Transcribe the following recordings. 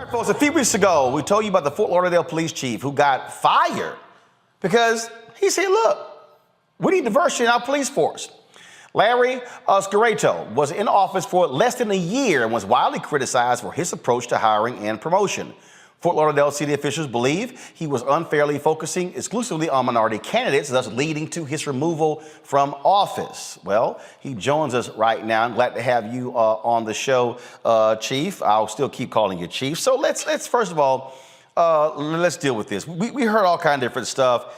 All right, folks, a few weeks ago, we told you about the Fort Lauderdale police chief who got fired because he said, look, we need diversity in our police force. Larry Scirotto was in office for less than a year and was widely criticized for his approach to hiring and promotion. Fort Lauderdale city officials believe he was unfairly focusing exclusively on minority candidates, thus leading to his removal from office. Well, he joins us right now. I'm glad to have you on the show, Chief. I'll still keep calling you Chief. So let's first of all, let's deal with this. We heard all kinds of different stuff.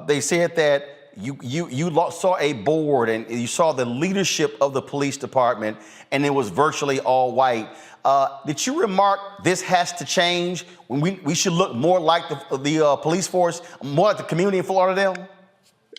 They said that you saw a board and you saw the leadership of the police department and it was virtually all white. Did you remark this has to change? When we should look more like the police force, more like the community in Fort Lauderdale?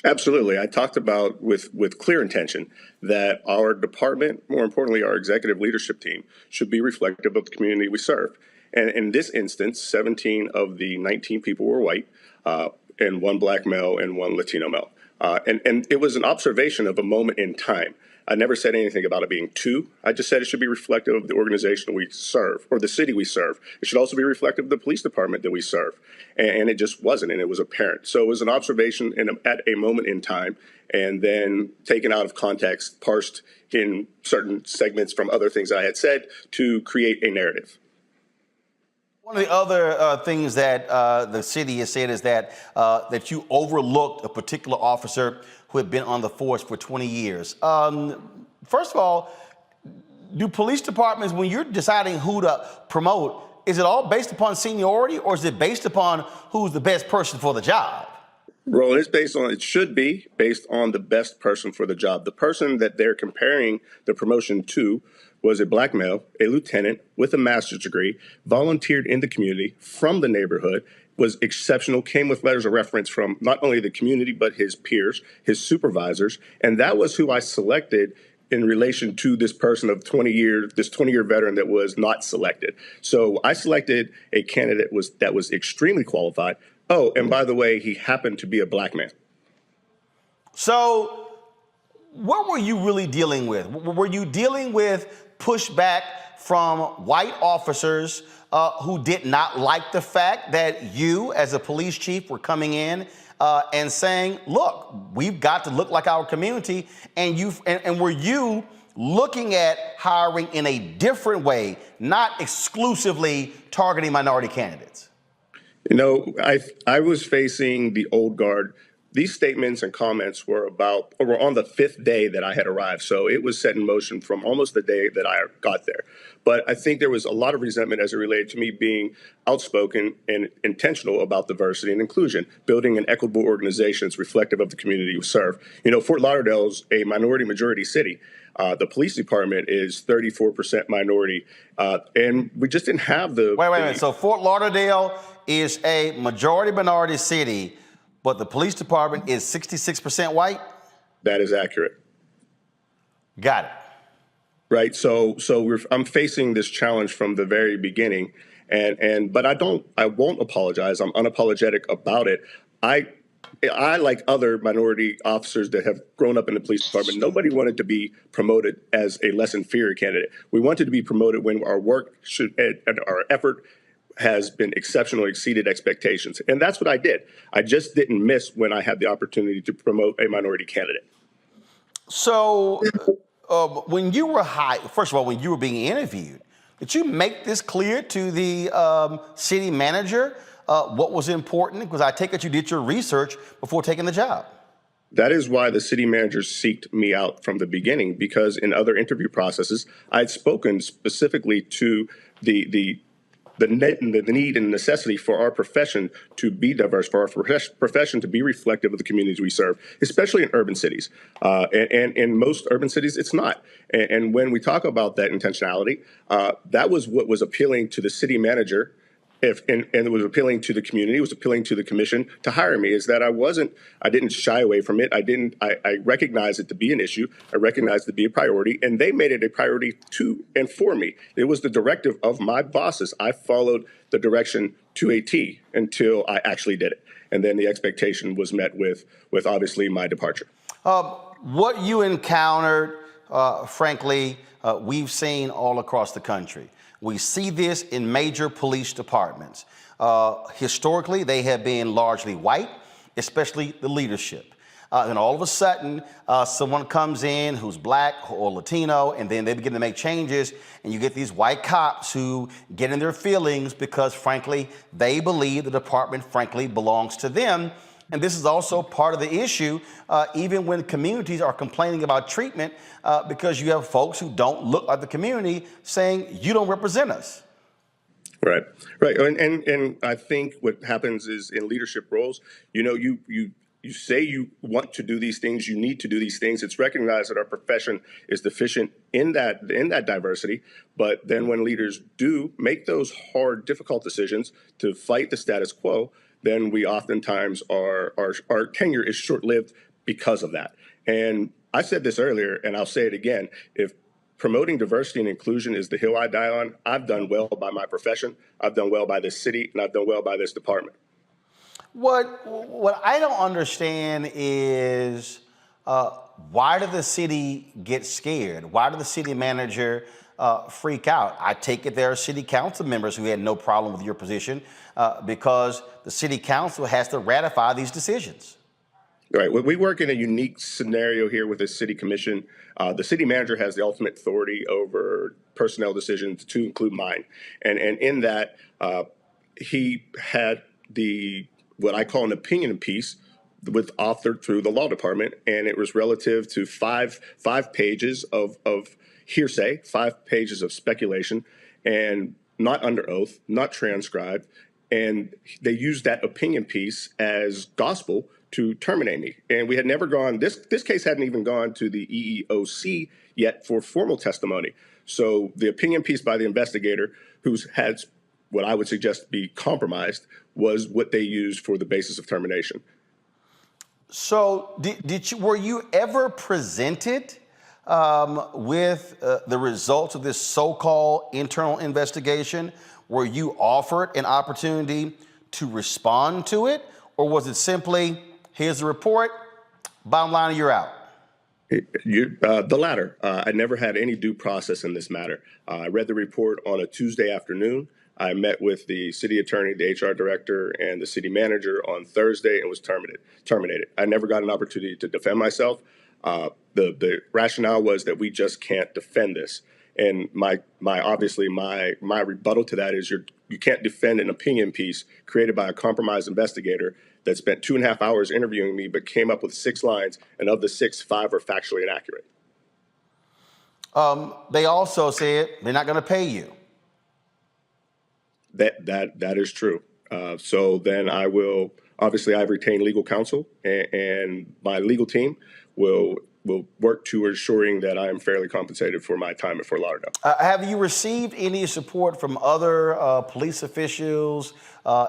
Absolutely. I talked about with clear intention that our department, more importantly, our executive leadership team, should be reflective of the community we serve. And in this instance, 17 of the 19 people were white, and one black male and one Latino male. And it was an observation of a moment in time. I never said anything about it being two. I just said it should be reflective of the organization we serve or the city we serve. It should also be reflective of the police department that we serve. And it just wasn't, and it was apparent. So it was an observation at a moment in time and then taken out of context, parsed in certain segments from other things I had said to create a narrative. One of the other things that the city has said is that you overlooked a particular officer who had been on the force for 20 years. First of all, do police departments, when you're deciding who to promote, is it all based upon seniority or is it based upon who's the best person for the job? Roland, it should be based on the best person for the job. The person that they're comparing the promotion to was a black male, a lieutenant with a master's degree, volunteered in the community from the neighborhood, was exceptional, came with letters of reference from not only the community, but his peers, his supervisors. And that was who I selected in relation to this person of 20 years, this 20-year veteran that was not selected. So I selected a candidate that was extremely qualified. Oh, and by the way, he happened to be a black man. So what were you really dealing with? Were you dealing with pushback from white officers who did not like the fact that you, as a police chief, were coming in and saying, look, we've got to look like our community, and were you looking at hiring in a different way, not exclusively targeting minority candidates? You know, I was facing the old guard. These statements and comments were on the fifth day that I had arrived. So it was set in motion from almost the day that I got there. But I think there was a lot of resentment as it related to me being outspoken and intentional about diversity and inclusion, building an equitable organization that's reflective of the community we serve. You know, Fort Lauderdale is a minority majority city. The police department is 34% minority. And we just didn't have the... Wait a minute. So Fort Lauderdale is a majority minority city, but the police department is 66% white? That is accurate. Got it. Right. So I'm facing this challenge from the very beginning. But I won't apologize. I'm unapologetic about it. I, like other minority officers that have grown up in the police department, nobody wanted to be promoted as a less inferior candidate. We wanted to be promoted when our work and our effort has been exceptional, exceeded expectations. And that's what I did. I just didn't miss when I had the opportunity to promote a minority candidate. So when you were first of all, when you were being interviewed, did you make this clear to the city manager what was important? Because I take it you did your research before taking the job. That is why the city manager sought me out from the beginning, because in other interview processes, I had spoken specifically to the need and necessity for our profession to be diverse, for our profession to be reflective of the communities we serve, especially in urban cities. And in most urban cities, it's not. And when we talk about that intentionality, that was what was appealing to the city manager. And it was appealing to the community, it was appealing to the commission to hire me, is that I didn't shy away from it. I recognized it to be an issue. I recognized it to be a priority, and they made it a priority to and for me. It was the directive of my bosses. I followed the direction to a T until I actually did it. And then the expectation was met with obviously my departure. What you encountered, frankly, we've seen all across the country. We see this in major police departments. Historically, they have been largely white, especially the leadership. And all of a sudden, someone comes in who's black or Latino, and then they begin to make changes, and you get these white cops who get in their feelings because, frankly, they believe the department, frankly, belongs to them. And this is also part of the issue, even when communities are complaining about treatment, because you have folks who don't look like the community saying, you don't represent us. Right, right, and I think what happens is in leadership roles, you say you want to do these things, you need to do these things. It's recognized that our profession is deficient in that diversity, but then when leaders do make those hard, difficult decisions to fight the status quo, then we oftentimes our tenure is short-lived because of that. And I said this earlier, and I'll say it again: if promoting diversity and inclusion is the hill I die on, I've done well by my profession, I've done well by this city, and I've done well by this department. What I don't understand is why did the city get scared? Why did the city manager freak out? I take it there are city council members who had no problem with your position because the city council has to ratify these decisions. Right. Well, we work in a unique scenario here with the city commission. The city manager has the ultimate authority over personnel decisions, to include mine. And in that, he had what I call an opinion piece with authored through the law department, and it was relative to five pages of hearsay, 5 pages of speculation, and not under oath, not transcribed. And they used that opinion piece as gospel to terminate me. And we had never gone, this case hadn't even gone to the EEOC yet for formal testimony. So the opinion piece by the investigator, who's had what I would suggest be compromised, was what they used for the basis of termination. So were you ever presented with the results of this so-called internal investigation? Were you offered an opportunity to respond to it? Or was it simply, here's the report, bottom line, you're out? The latter. I never had any due process in this matter. I read the report on a Tuesday afternoon. I met with the city attorney, the HR director, and the city manager on Thursday and was terminated. I never got an opportunity to defend myself. The rationale was that we just can't defend this. And my rebuttal to that is you can't defend an opinion piece created by a compromised investigator that spent 2.5 hours interviewing me, but came up with 6 lines, and of the 6, 5 are factually inaccurate. They also said they're not going to pay you. That is true. So then I've retained legal counsel, and my legal team will work to ensuring that I am fairly compensated for my time at Fort Lauderdale. Have you received any support from other police officials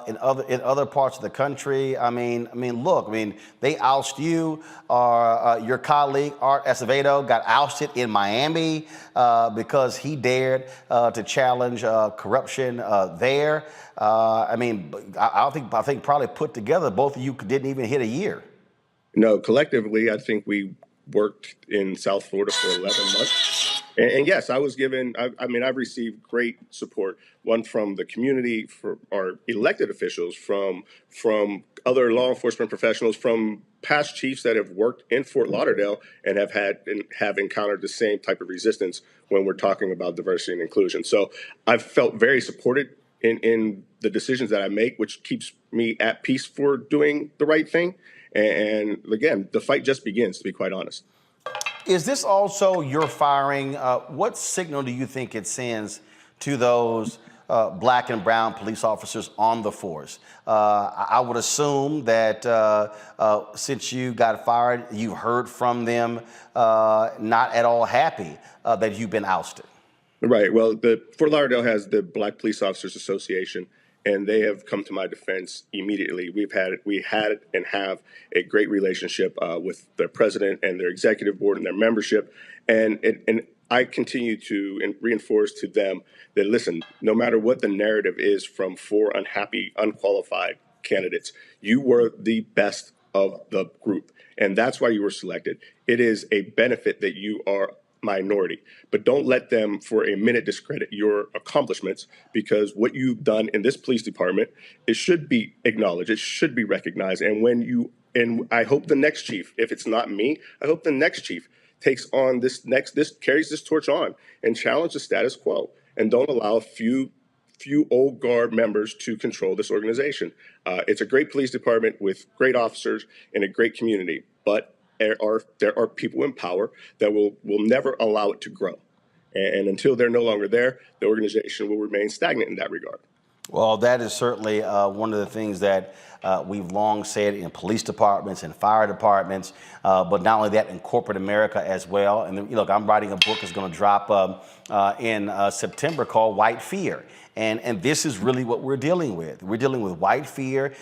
in other parts of the country? I mean, look, they oust you. Your colleague Art Acevedo got ousted in Miami because he dared to challenge corruption there. I think probably put together, both of you didn't even hit a year. No, collectively, I think we worked in South Florida for 11 months. And yes, I was given, I've received great support, one from the community, for our elected officials, from other law enforcement professionals, from past chiefs that have worked in Fort Lauderdale and have encountered the same type of resistance when we're talking about diversity and inclusion. So I've felt very supported in the decisions that I make, which keeps me at peace for doing the right thing. And again, the fight just begins, to be quite honest. Is this also your firing? What signal do you think it sends to those black and brown police officers on the force? I would assume that since you got fired, you've heard from them not at all happy that you've been ousted. Right. Well, the Fort Lauderdale has the Black Police Officers Association, and they have come to my defense immediately. We had and have a great relationship with their president and their executive board and their membership, and I continue to reinforce to them that, listen, no matter what the narrative is from 4 unhappy, unqualified candidates, you were the best of the group, and that's why you were selected. It is a benefit that you are minority. But don't let them for a minute discredit your accomplishments, because what you've done in this police department, it should be acknowledged, it should be recognized. And I hope the next chief, if it's not me, I hope the next chief takes on carries this torch on and challenge the status quo, and don't allow a few old guard members to control this organization. It's a great police department with great officers and a great community, but there are people in power that will never allow it to grow. And until they're no longer there, the organization will remain stagnant in that regard. Well, that is certainly one of the things that we've long said in police departments and fire departments, but not only that, in corporate America as well. And look, I'm writing a book that's going to drop in September called White Fear. And this is really what we're dealing with. We're dealing with white fear.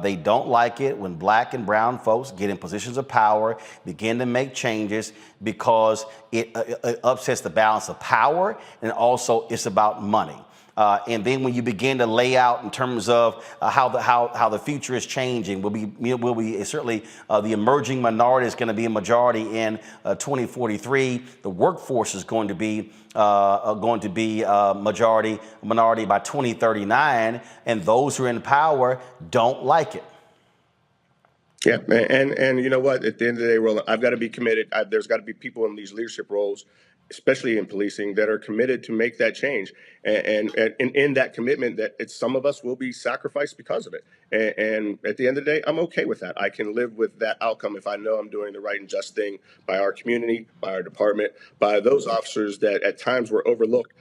They don't like it when black and brown folks get in positions of power, begin to make changes, because it upsets the balance of power, and also it's about money. And then when you begin to lay out in terms of how the future is changing, will be certainly the emerging minority is going to be a majority in 2043. The workforce is going to be minority by 2039, and those who are in power don't like it. Yeah, and you know what? At the end of the day, Roland, I've got to be committed. There's got to be people in these leadership roles, especially in policing, that are committed to make that change. And in that commitment, that some of us will be sacrificed because of it. And at the end of the day, I'm okay with that. I can live with that outcome if I know I'm doing the right and just thing by our community, by our department, by those officers that at times were overlooked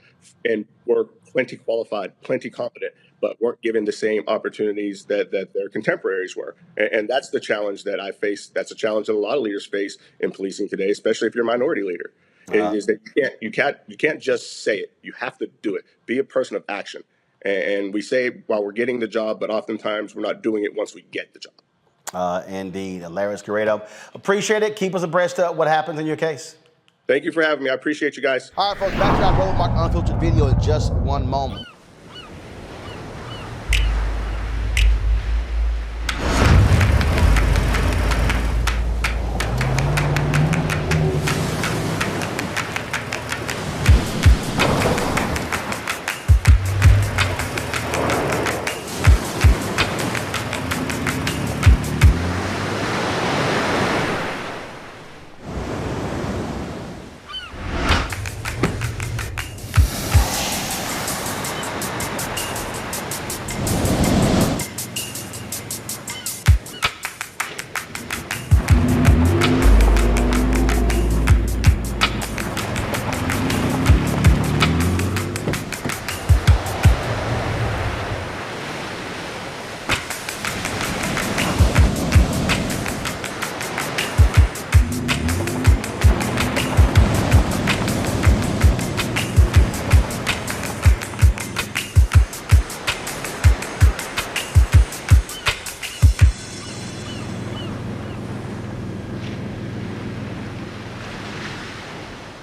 and were plenty qualified, plenty competent, but weren't given the same opportunities that their contemporaries were. And that's the challenge that I face. That's a challenge that a lot of leaders face in policing today, especially if you're a minority leader. Is that you can't just say it. You have to do it. Be a person of action. And we say while we're getting the job, but oftentimes we're not doing it once we get the job. Indeed. Larry Scirotto, appreciate it. Keep us abreast of what happens in your case. Thank you for having me. I appreciate you guys. All right, folks, back to our Roland Martin Unfiltered video in just one moment.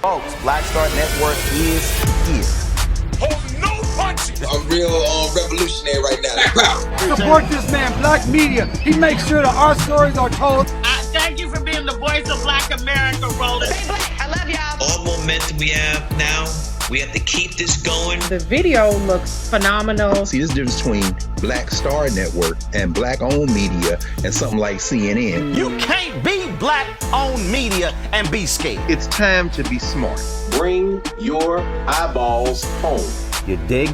Folks, Black Star Network is here. Hold no punches. I'm real revolutionary right now. Support this man, Black Media. He makes sure that our stories are told. Thank you for being the voice of Black America, Roland. Stay black. I love y'all. All momentum we have now, we have to keep this going. The video looks phenomenal. See, there's a difference between Black Star Network and black-owned media and something like CNN. You can't be black-owned media and be scared. It's time to be smart. Bring your eyeballs home. You dig?